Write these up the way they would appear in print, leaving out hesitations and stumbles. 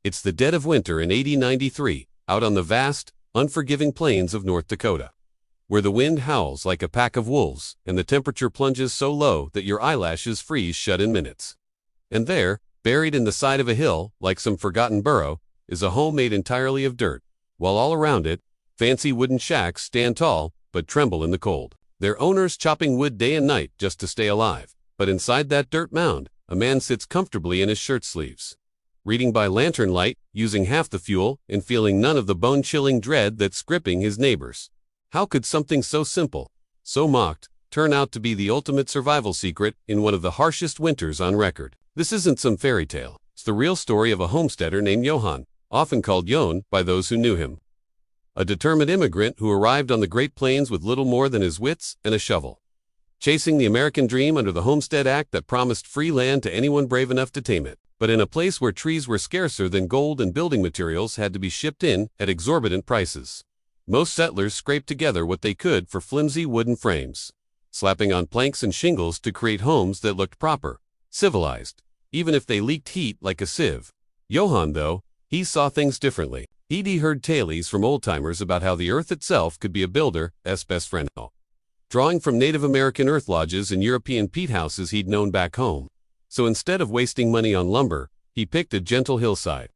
It's the dead of winter in 1893, out on the vast, unforgiving plains of North Dakota, where the wind howls like a pack of wolves and the temperature plunges so low that your eyelashes freeze shut in minutes. And there, buried in the side of a hill, like some forgotten burrow, is a home made entirely of dirt, while all around it, fancy wooden shacks stand tall but tremble in the cold, their owners chopping wood day and night just to stay alive. But inside that dirt mound, a man sits comfortably in his shirt sleeves, reading by lantern light, using half the fuel, and feeling none of the bone-chilling dread that's gripping his neighbors. How could something so simple, so mocked, turn out to be the ultimate survival secret in one of the harshest winters on record? This isn't some fairy tale. It's the real story of a homesteader named Johann, often called Jon by those who knew him. A determined immigrant who arrived on the Great Plains with little more than his wits and a shovel, chasing the American dream under the Homestead Act that promised free land to anyone brave enough to tame it. But in a place where trees were scarcer than gold and building materials had to be shipped in at exorbitant prices, most settlers scraped together what they could for flimsy wooden frames, slapping on planks and shingles to create homes that looked proper, civilized, even if they leaked heat like a sieve. Johann, though, he saw things differently. He'd heard tales from old-timers about how the earth itself could be a builder's best friend, drawing from Native American earth lodges and European peat houses he'd known back home. So instead of wasting money on lumber, he picked a gentle hillside,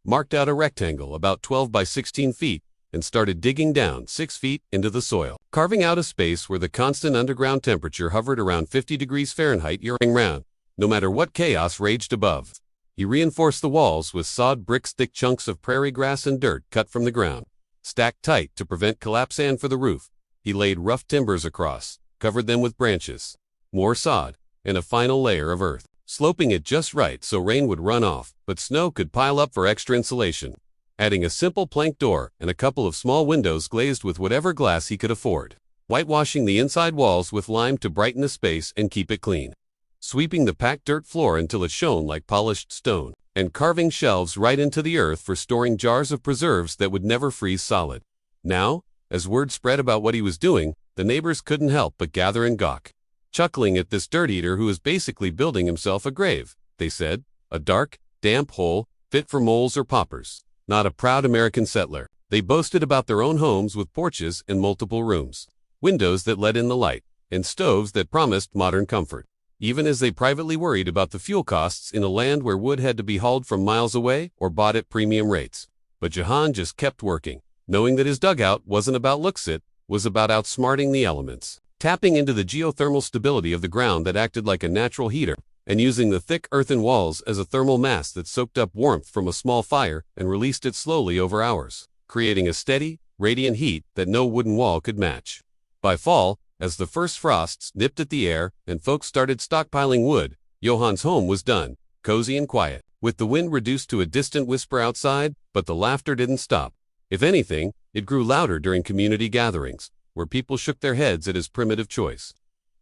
marked out a rectangle about 12 by 16 feet, and started digging down 6 feet into the soil, carving out a space where the constant underground temperature hovered around 50 degrees Fahrenheit year-round, no matter what chaos raged above. He reinforced the walls with sawed bricks, thick chunks of prairie grass and dirt cut from the ground, stacked tight to prevent collapse, and for the roof, he laid rough timbers across, covered them with branches, more sod, and a final layer of earth, sloping it just right so rain would run off, but snow could pile up for extra insulation, adding a simple plank door and a couple of small windows glazed with whatever glass he could afford, whitewashing the inside walls with lime to brighten the space and keep it clean, sweeping the packed dirt floor until it shone like polished stone, and carving shelves right into the earth for storing jars of preserves that would never freeze solid. Now, as word spread about what he was doing, the neighbors couldn't help but gather and gawk, chuckling at this dirt eater who was basically building himself a grave, they said, a dark, damp hole, fit for moles or paupers. Not a proud American settler. They boasted about their own homes with porches and multiple rooms, windows that let in the light, and stoves that promised modern comfort, even as they privately worried about the fuel costs in a land where wood had to be hauled from miles away or bought at premium rates. But Johann just kept working, knowing that his dugout wasn't about looks, it was about outsmarting the elements, tapping into the geothermal stability of the ground that acted like a natural heater, and using the thick earthen walls as a thermal mass that soaked up warmth from a small fire and released it slowly over hours, creating a steady, radiant heat that no wooden wall could match. By fall, as the first frosts nipped at the air and folks started stockpiling wood, Johann's home was done, cozy and quiet, with the wind reduced to a distant whisper outside, but the laughter didn't stop. If anything, it grew louder during community gatherings, where people shook their heads at his primitive choice,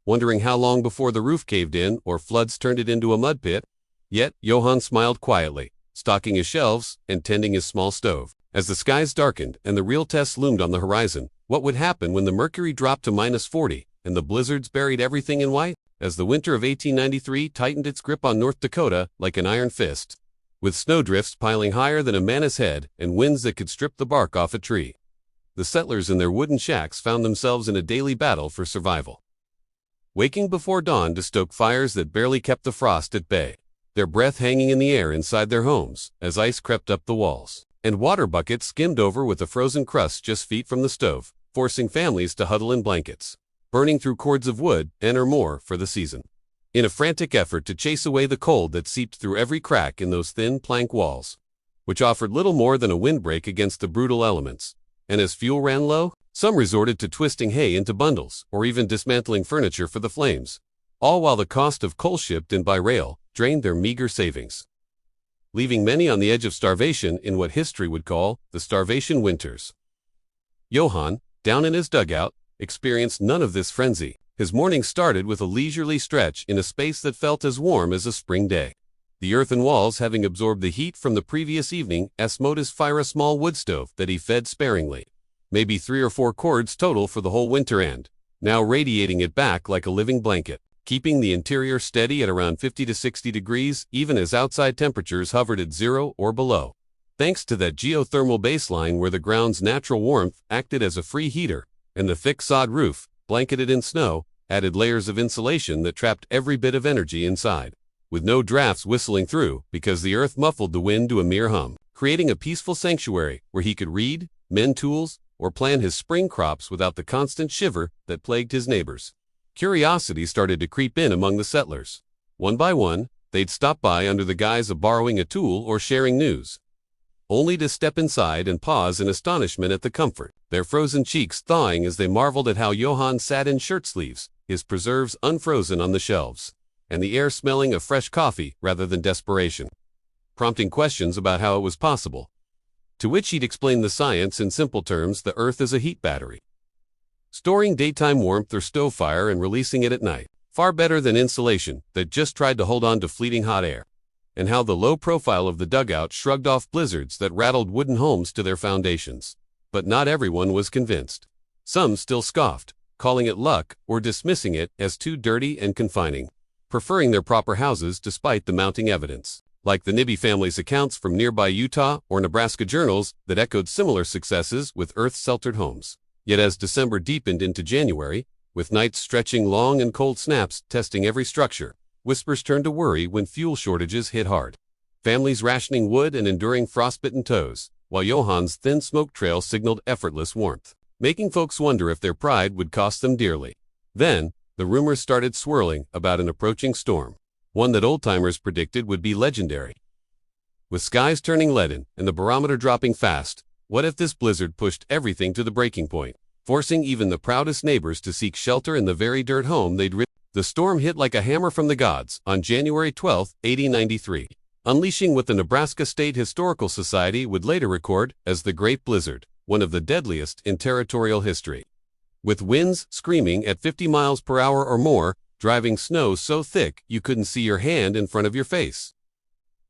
wondering how long before the roof caved in or floods turned it into a mud pit. Yet, Johann smiled quietly, stocking his shelves and tending his small stove. As the skies darkened and the real test loomed on the horizon, what would happen when the mercury dropped to -40 and the blizzards buried everything in white? As the winter of 1893 tightened its grip on North Dakota like an iron fist, with snowdrifts piling higher than a man's head and winds that could strip the bark off a tree, the settlers in their wooden shacks found themselves in a daily battle for survival, waking before dawn to stoke fires that barely kept the frost at bay, their breath hanging in the air inside their homes as ice crept up the walls, and water buckets skimmed over with a frozen crust just feet from the stove, forcing families to huddle in blankets, burning through cords of wood or more for the season, in a frantic effort to chase away the cold that seeped through every crack in those thin plank walls, which offered little more than a windbreak against the brutal elements. And as fuel ran low, some resorted to twisting hay into bundles or even dismantling furniture for the flames, all while the cost of coal shipped in by rail drained their meager savings, leaving many on the edge of starvation in what history would call the starvation winters. Johann, down in his dugout, experienced none of this frenzy. His morning started with a leisurely stretch in a space that felt as warm as a spring day. The earthen walls, having absorbed the heat from the previous evening, Asmodeus fire a small wood stove that he fed sparingly, maybe 3 or 4 cords total for the whole winter, and now radiating it back like a living blanket, keeping the interior steady at around 50 to 60 degrees even as outside temperatures hovered at 0 or below. Thanks to that geothermal baseline where the ground's natural warmth acted as a free heater, and the thick sod roof, blanketed in snow, added layers of insulation that trapped every bit of energy inside, with no drafts whistling through because the earth muffled the wind to a mere hum, creating a peaceful sanctuary where he could read, mend tools, or plan his spring crops without the constant shiver that plagued his neighbors. Curiosity started to creep in among the settlers. One by one, they'd stop by under the guise of borrowing a tool or sharing news, only to step inside and pause in astonishment at the comfort, their frozen cheeks thawing as they marveled at how Johann sat in shirt sleeves, his preserves unfrozen on the shelves, and the air smelling of fresh coffee rather than desperation, prompting questions about how it was possible. To which he'd explain the science in simple terms: the earth is a heat battery, storing daytime warmth or stove fire and releasing it at night, far better than insulation that just tried to hold on to fleeting hot air, and how the low profile of the dugout shrugged off blizzards that rattled wooden homes to their foundations. But not everyone was convinced. Some still scoffed, calling it luck or dismissing it as too dirty and confining, preferring their proper houses despite the mounting evidence, like the Nibby family's accounts from nearby Utah or Nebraska journals that echoed similar successes with earth-sheltered homes. Yet as December deepened into January, with nights stretching long and cold snaps testing every structure, whispers turned to worry when fuel shortages hit hard. Families rationing wood and enduring frostbitten toes, while Johann's thin smoke trail signaled effortless warmth, making folks wonder if their pride would cost them dearly. Then, the rumors started swirling about an approaching storm, one that old-timers predicted would be legendary. With skies turning leaden and the barometer dropping fast, what if this blizzard pushed everything to the breaking point, forcing even the proudest neighbors to seek shelter in the very dirt home they'd rid? The storm hit like a hammer from the gods on January 12, 1893, unleashing what the Nebraska State Historical Society would later record as the Great Blizzard, one of the deadliest in territorial history. With winds screaming at 50 miles per hour or more, driving snow so thick you couldn't see your hand in front of your face,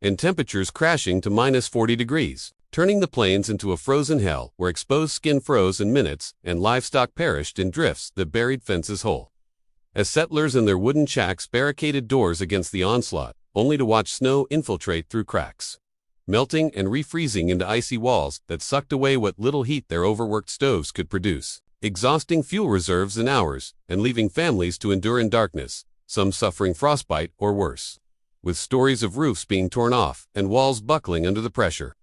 and temperatures crashing to minus 40 degrees, turning the plains into a frozen hell where exposed skin froze in minutes and livestock perished in drifts that buried fences whole. As settlers in their wooden shacks barricaded doors against the onslaught, only to watch snow infiltrate through cracks, melting and refreezing into icy walls that sucked away what little heat their overworked stoves could produce, exhausting fuel reserves in hours and leaving families to endure in darkness, some suffering frostbite or worse, with stories of roofs being torn off and walls buckling under the pressure,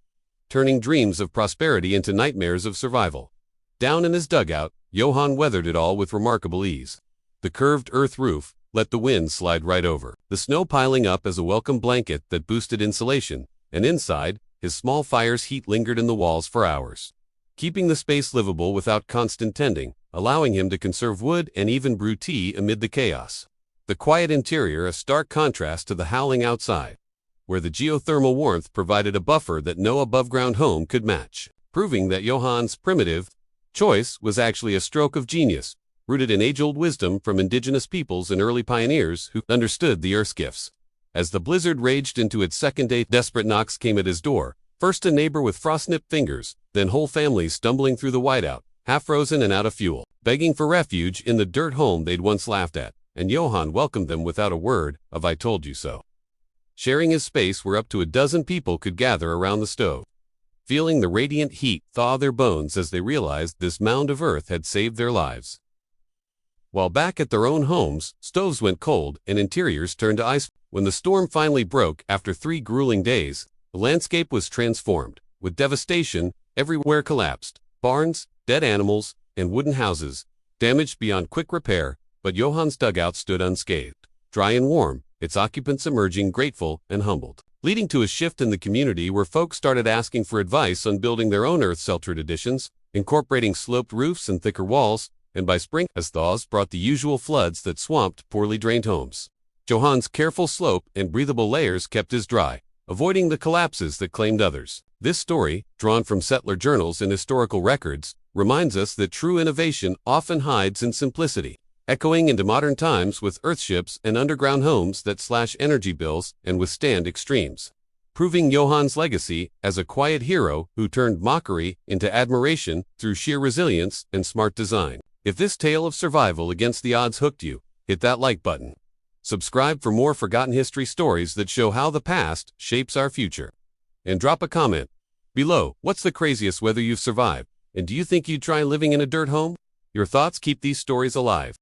turning dreams of prosperity into nightmares of survival. Down in his dugout, Johann weathered it all with remarkable ease. The curved earth roof let the wind slide right over, the snow piling up as a welcome blanket that boosted insulation, and inside, his small fire's heat lingered in the walls for hours, keeping the space livable without constant tending, allowing him to conserve wood and even brew tea amid the chaos. The quiet interior a stark contrast to the howling outside, where the geothermal warmth provided a buffer that no above-ground home could match, proving that Johann's primitive choice was actually a stroke of genius, rooted in age-old wisdom from indigenous peoples and early pioneers who understood the earth's gifts. As the blizzard raged into its second day, desperate knocks came at his door, first a neighbor with frost-nipped fingers, then whole families stumbling through the whiteout, half-frozen and out of fuel, begging for refuge in the dirt home they'd once laughed at, and Johann welcomed them without a word of "I told you so." Sharing his space where up to a dozen people could gather around the stove, feeling the radiant heat thaw their bones as they realized this mound of earth had saved their lives. While back at their own homes, stoves went cold and interiors turned to ice. When the storm finally broke after 3 grueling days, the landscape was transformed, with devastation everywhere collapsed, barns, dead animals, and wooden houses, damaged beyond quick repair, but Johann's dugout stood unscathed, dry and warm, its occupants emerging grateful and humbled, leading to a shift in the community where folks started asking for advice on building their own earth-sheltered additions, incorporating sloped roofs and thicker walls, and by spring, as thaws brought the usual floods that swamped poorly drained homes, Johann's careful slope and breathable layers kept his dry, avoiding the collapses that claimed others. This story, drawn from settler journals and historical records, reminds us that true innovation often hides in simplicity, echoing into modern times with earthships and underground homes that slash energy bills and withstand extremes, proving Johann's legacy as a quiet hero who turned mockery into admiration through sheer resilience and smart design. If this tale of survival against the odds hooked you, hit that like button. Subscribe for more forgotten history stories that show how the past shapes our future. And drop a comment. Below, what's the craziest weather you've survived? And do you think you'd try living in a dirt home? Your thoughts keep these stories alive.